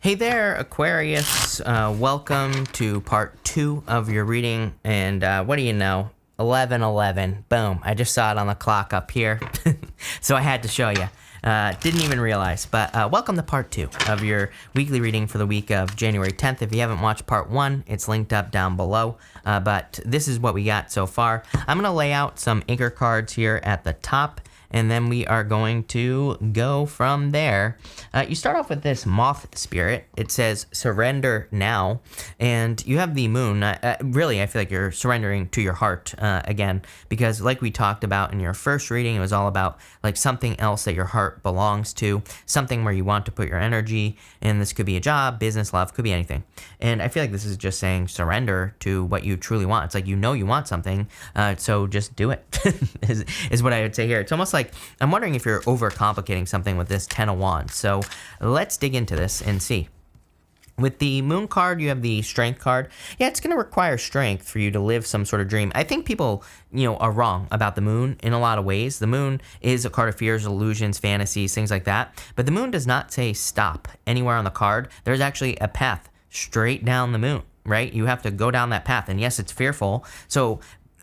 Hey there, Aquarius. Welcome to part 2 of your reading. And what do you know? 11:11. Boom. I just saw it on the clock up here. So I had to show you. Didn't even realize. But welcome to part 2 of your weekly reading for the week of January 10th. If you haven't watched part 1, it's linked up down below. But this is what we got so far. I'm going to lay out some anchor cards here at the top, and then we are going to go from there. You start off with this moth spirit. It says surrender now, and you have the moon. Really, I feel like you're surrendering to your heart again, because like we talked about in your first reading, it was all about like something else that your heart belongs to, something where you want to put your energy, and this could be a job, business, love, could be anything. And I feel like this is just saying surrender to what you truly want. It's like you know you want something, so just do it, is what I would say here. It's almost like, I'm wondering if you're overcomplicating something with this 10 of Wands. So let's dig into this and see. With the moon card, you have the strength card. Yeah, it's going to require strength for you to live some sort of dream. I think people, are wrong about the moon in a lot of ways. The moon is a card of fears, illusions, fantasies, things like that. But the moon does not say stop anywhere on the card. There's actually a path straight down the moon, right? You have to go down that path. And yes, it's fearful. So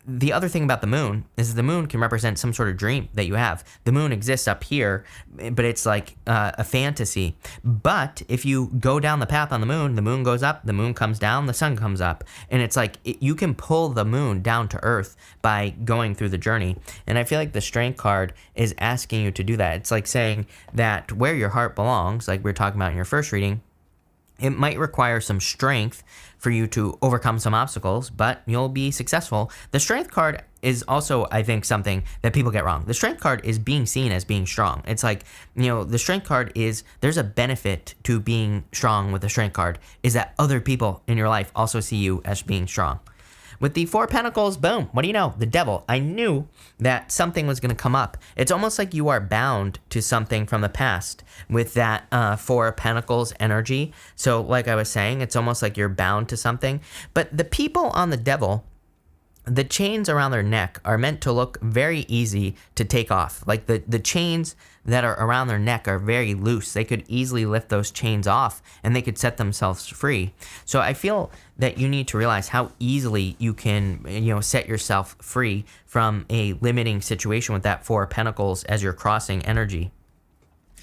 the other thing about the moon is the moon can represent some sort of dream that you have. The moon exists up here, but it's like a fantasy. But if you go down the path on the moon goes up, the moon comes down, the sun comes up. And it's like you can pull the moon down to earth by going through the journey. And I feel like the strength card is asking you to do that. It's like saying that where your heart belongs, like we were talking about in your first reading, it might require some strength for you to overcome some obstacles, but you'll be successful. The strength card is also, I think, something that people get wrong. The strength card is being seen as being strong. It's like, the strength card is, there's a benefit to being strong with the strength card, is that other people in your life also see you as being strong. With the Four of Pentacles, boom, what do you know? The Devil. I knew that something was going to come up. It's almost like you are bound to something from the past with that Four of Pentacles energy. So like I was saying, it's almost like you're bound to something. But the people on the Devil, the chains around their neck are meant to look very easy to take off. Like the chains that are around their neck are very loose. They could easily lift those chains off and they could set themselves free. So I feel that you need to realize how easily you can, set yourself free from a limiting situation with that Four of Pentacles as you're crossing energy.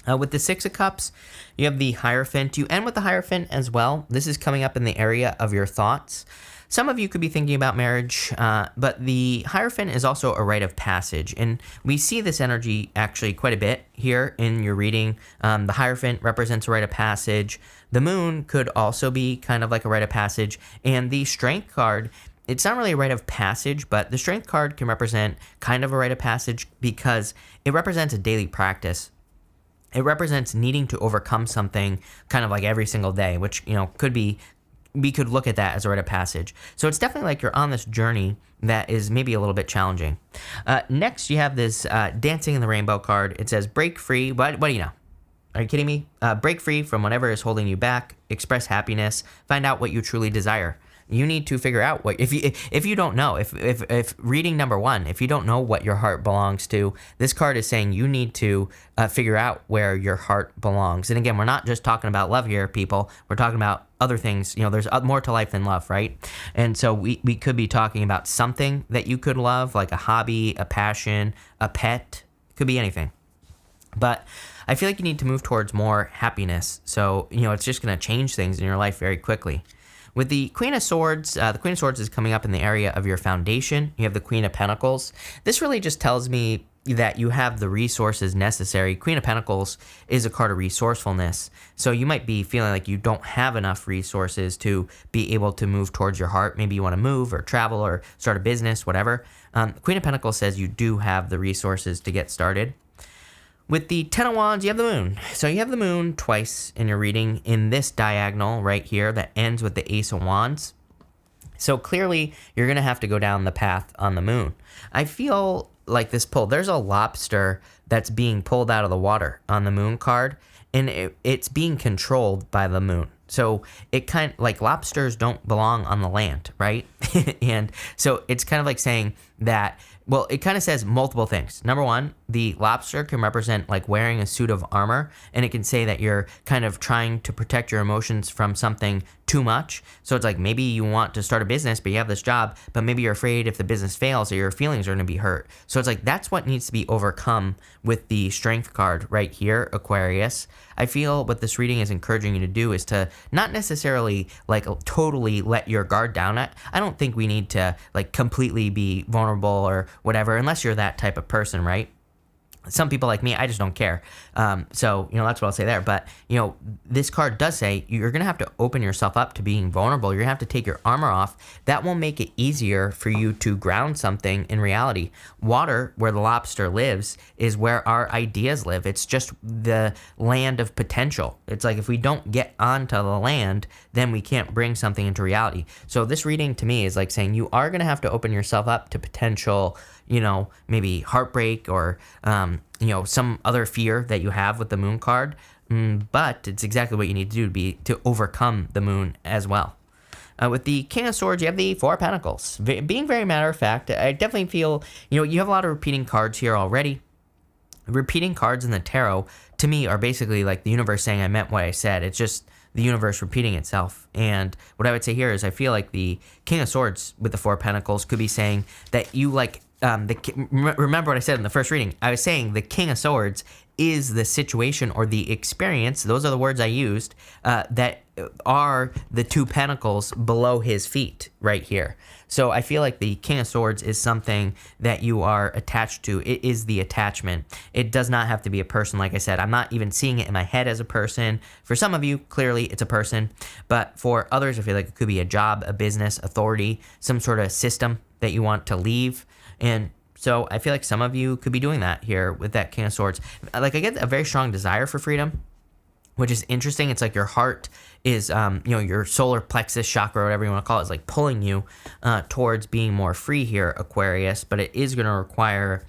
With the Six of Cups, you have the Hierophant. You end with the Hierophant as well. This is coming up in the area of your thoughts. Some of you could be thinking about marriage, but the Hierophant is also a rite of passage. And we see this energy actually quite a bit here in your reading. The Hierophant represents a rite of passage. The moon could also be kind of like a rite of passage. And the Strength card, it's not really a rite of passage, but the Strength card can represent kind of a rite of passage because it represents a daily practice. It represents needing to overcome something kind of like every single day, which, could be, we could look at that as a rite of passage. So it's definitely like you're on this journey that is maybe a little bit challenging. Next, you have this Dancing in the Rainbow card. It says break free. What do you know? Are you kidding me? Break free from whatever is holding you back. Express happiness. Find out what you truly desire. You need to figure out what, if you don't know, if reading number 1, if you don't know what your heart belongs to, this card is saying you need to figure out where your heart belongs. And again, we're not just talking about love here, people. We're talking about other things. There's more to life than love, right? And so we could be talking about something that you could love, like a hobby, a passion, a pet. It could be anything. But I feel like you need to move towards more happiness. So, it's just going to change things in your life very quickly. With the Queen of Swords, the Queen of Swords is coming up in the area of your foundation. You have the Queen of Pentacles. This really just tells me that you have the resources necessary. Queen of Pentacles is a card of resourcefulness. So you might be feeling like you don't have enough resources to be able to move towards your heart. Maybe you want to move or travel or start a business, whatever. Queen of Pentacles says you do have the resources to get started. With the Ten of Wands, you have the moon. So you have the moon twice in your reading in this diagonal right here that ends with the Ace of Wands. So clearly, you're going to have to go down the path on the moon. I feel like this pull, there's a lobster that's being pulled out of the water on the moon card, and it's being controlled by the moon. So it kind of like lobsters don't belong on the land, right? And so it's kind of like saying that, well, it kind of says multiple things. Number one, the lobster can represent like wearing a suit of armor, and it can say that you're kind of trying to protect your emotions from something too much. So it's like maybe you want to start a business, but you have this job, but maybe you're afraid if the business fails or your feelings are going to be hurt. So it's like that's what needs to be overcome with the strength card right here, Aquarius. I feel what this reading is encouraging you to do is to not necessarily like totally let your guard down. I don't think we need to like completely be vulnerable or whatever, unless you're that type of person, right? Some people like me, I just don't care. So, that's what I'll say there. But, this card does say you're going to have to open yourself up to being vulnerable. You're going to have to take your armor off. That will make it easier for you to ground something in reality. Water, where the lobster lives, is where our ideas live. It's just the land of potential. It's like if we don't get onto the land, then we can't bring something into reality. So this reading to me is like saying you are going to have to open yourself up to potential, maybe heartbreak or, some other fear that you have with the moon card. But it's exactly what you need to do to overcome the moon as well. With the King of Swords, you have the Four of Pentacles. Being very matter of fact, I definitely feel, you have a lot of repeating cards here already. Repeating cards in the tarot, to me, are basically like the universe saying I meant what I said. It's just the universe repeating itself. And what I would say here is I feel like the King of Swords with the Four of Pentacles could be saying that you like, remember what I said in the first reading. I was saying the King of Swords is the situation or the experience, those are the words I used, that are the two pentacles below his feet right here. So I feel like the King of Swords is something that you are attached to. It is the attachment. It does not have to be a person, like I said. I'm not even seeing it in my head as a person. For some of you, clearly it's a person. But for others, I feel like it could be a job, a business, authority, some sort of system that you want to leave. And so I feel like some of you could be doing that here with that King of Swords. Like I get a very strong desire for freedom, which is interesting. It's like your heart is, your solar plexus chakra, or whatever you want to call it, is like pulling you towards being more free here, Aquarius. But it is going to require,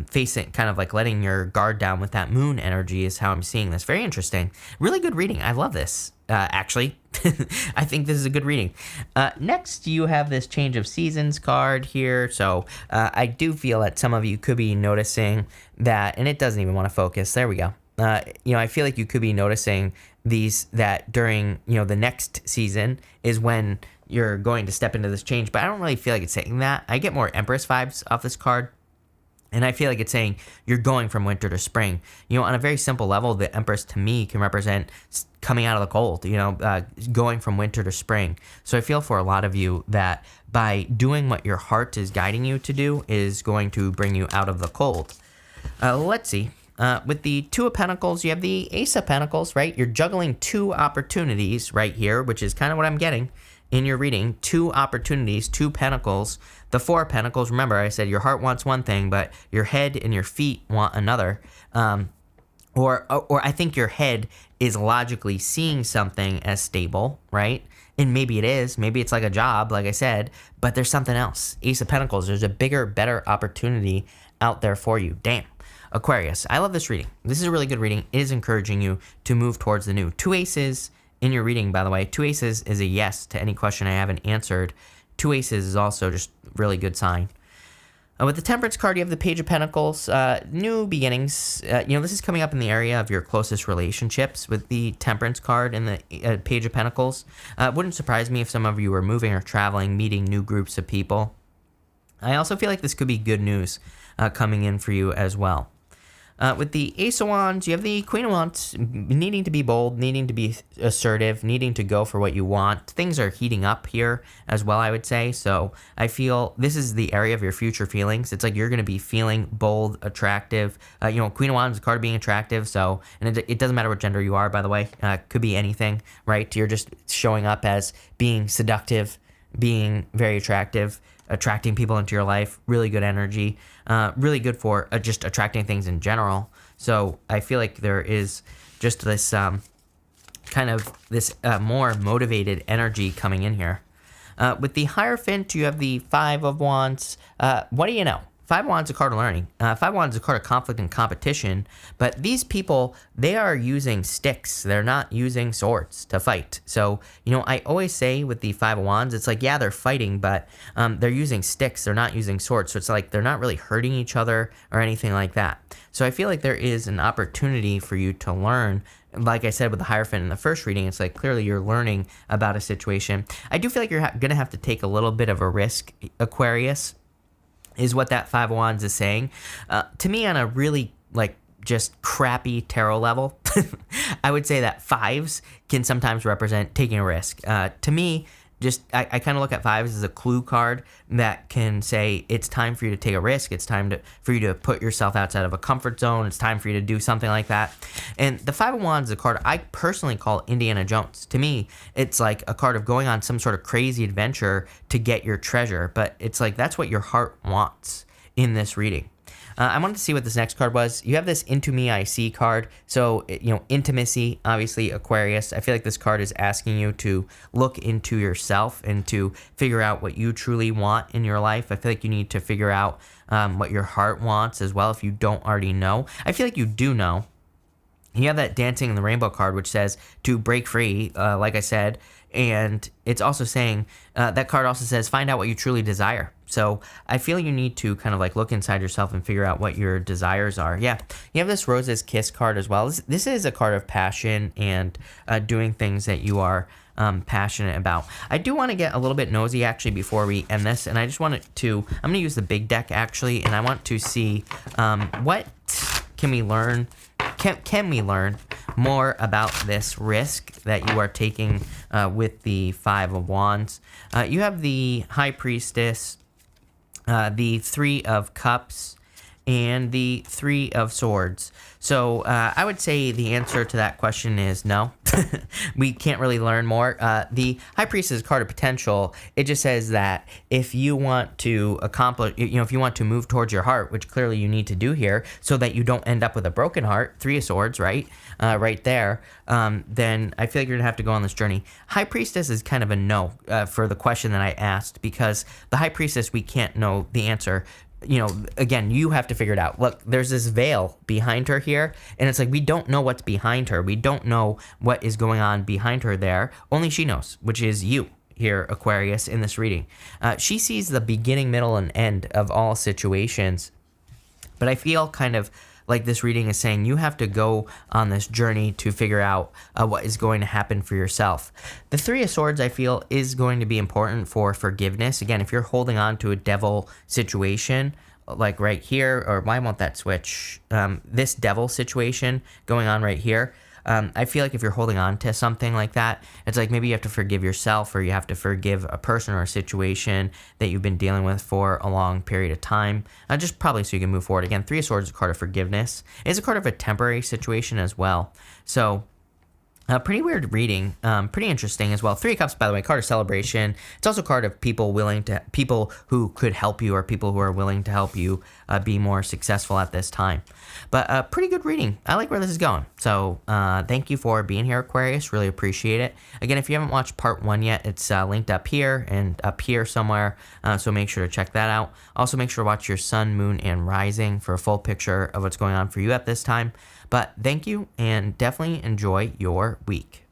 facing kind of like letting your guard down with that moon energy is how I'm seeing this. Very interesting. Really good reading. I love this. Actually, I think this is a good reading. Next, you have this change of seasons card here. So I do feel that some of you could be noticing that, and it doesn't even want to focus. There we go. I feel like you could be noticing that during, the next season is when you're going to step into this change. But I don't really feel like it's saying that. I get more Empress vibes off this card. And I feel like it's saying you're going from winter to spring. On a very simple level, the Empress to me can represent coming out of the cold, going from winter to spring. So I feel for a lot of you that by doing what your heart is guiding you to do is going to bring you out of the cold. Let's see. With the Two of Pentacles, you have the Ace of Pentacles, right? You're juggling two opportunities right here, which is kind of what I'm getting in your reading. Two opportunities, two pentacles. The Four of Pentacles, remember I said your heart wants one thing, but your head and your feet want another. Or I think your head is logically seeing something as stable, right? And maybe it is. Maybe it's like a job, like I said, but there's something else. Ace of Pentacles, there's a bigger, better opportunity out there for you. Damn. Aquarius, I love this reading. This is a really good reading. It is encouraging you to move towards the new. Two aces in your reading, by the way. Two aces is a yes to any question I haven't answered. Two aces is also just really good sign. With the Temperance card, you have the Page of Pentacles, new beginnings. This is coming up in the area of your closest relationships with the Temperance card and the Page of Pentacles. Wouldn't surprise me if some of you are moving or traveling, meeting new groups of people. I also feel like this could be good news coming in for you as well. With the Ace of Wands, you have the Queen of Wands, needing to be bold, needing to be assertive, needing to go for what you want. Things are heating up here as well, I would say. So I feel this is the area of your future feelings. It's like you're going to be feeling bold, attractive. Queen of Wands is a card of being attractive. So, and it doesn't matter what gender you are, by the way. Could be anything, right? You're just showing up as being seductive, being very attractive, attracting people into your life. Really good energy. Really good for just attracting things in general. So I feel like there is just this more motivated energy coming in here. With the Hierophant, you have the Five of Wands. What do you know? Five of Wands is a card of learning. Five of Wands is a card of conflict and competition. But these people, they are using sticks. They're not using swords to fight. So, I always say with the Five of Wands, it's like, yeah, they're fighting, but they're using sticks. They're not using swords. So it's like they're not really hurting each other or anything like that. So I feel like there is an opportunity for you to learn. Like I said with the Hierophant in the first reading, it's like clearly you're learning about a situation. I do feel like you're going to have to take a little bit of a risk, Aquarius, is what that Five of Wands is saying. To me, on a really just crappy tarot level, I would say that fives can sometimes represent taking a risk. To me, I kind of look at fives as a clue card that can say it's time for you to take a risk. It's time for you to put yourself outside of a comfort zone. It's time for you to do something like that. And the Five of Wands is a card I personally call Indiana Jones. To me, it's like a card of going on some sort of crazy adventure to get your treasure. But it's like that's what your heart wants in this reading. I wanted to see what this next card was. You have this Into Me I See card. So, intimacy, obviously, Aquarius. I feel like this card is asking you to look into yourself and to figure out what you truly want in your life. I feel like you need to figure out what your heart wants as well if you don't already know. I feel like you do know. You have that Dancing in the Rainbow card, which says to break free, like I said. And it's also saying, that card also says, find out what you truly desire. So I feel you need to kind of look inside yourself and figure out what your desires are. Yeah, you have this Rose's Kiss card as well. This is a card of passion and doing things that you are passionate about. I do want to get a little bit nosy actually before we end this, and I just wanted to, I'm going to use the big deck actually, and I want to see what can we learn. Can we learn more about this risk that you are taking with the Five of Wands? You have the High Priestess, the Three of Cups, and the Three of Swords. So I would say the answer to that question is no. We can't really learn more. The High Priestess is a card of potential. It just says that if you want to accomplish, if you want to move towards your heart, which clearly you need to do here, so that you don't end up with a broken heart, Three of Swords, right? Right there, then I feel like you're gonna have to go on this journey. High Priestess is kind of a no for the question that I asked, because the High Priestess, we can't know the answer. Again, you have to figure it out. Look, there's this veil behind her here, and it's like we don't know what's behind her. We don't know what is going on behind her there. Only she knows, which is you here, Aquarius, in this reading. She sees the beginning, middle, and end of all situations, but I feel kind of like this reading is saying you have to go on this journey to figure out what is going to happen for yourself. The Three of Swords, I feel, is going to be important for forgiveness. Again, if you're holding on to a devil situation, like right here, or why won't that switch? This devil situation going on right here, I feel like if you're holding on to something like that, it's like maybe you have to forgive yourself, or you have to forgive a person or a situation that you've been dealing with for a long period of time, just probably so you can move forward. Again, Three of Swords is a card of forgiveness. It's a card of a temporary situation as well. So pretty weird reading, pretty interesting as well. Three of Cups, by the way, card of celebration. It's also a card of people who could help you, or people who are willing to help you be more successful at this time. But pretty good reading. I like where this is going. So thank you for being here, Aquarius. Really appreciate it. Again, if you haven't watched part 1 yet, it's linked up here and up here somewhere. So make sure to check that out. Also, make sure to watch your sun, moon, and rising for a full picture of what's going on for you at this time. But thank you, and definitely enjoy your week.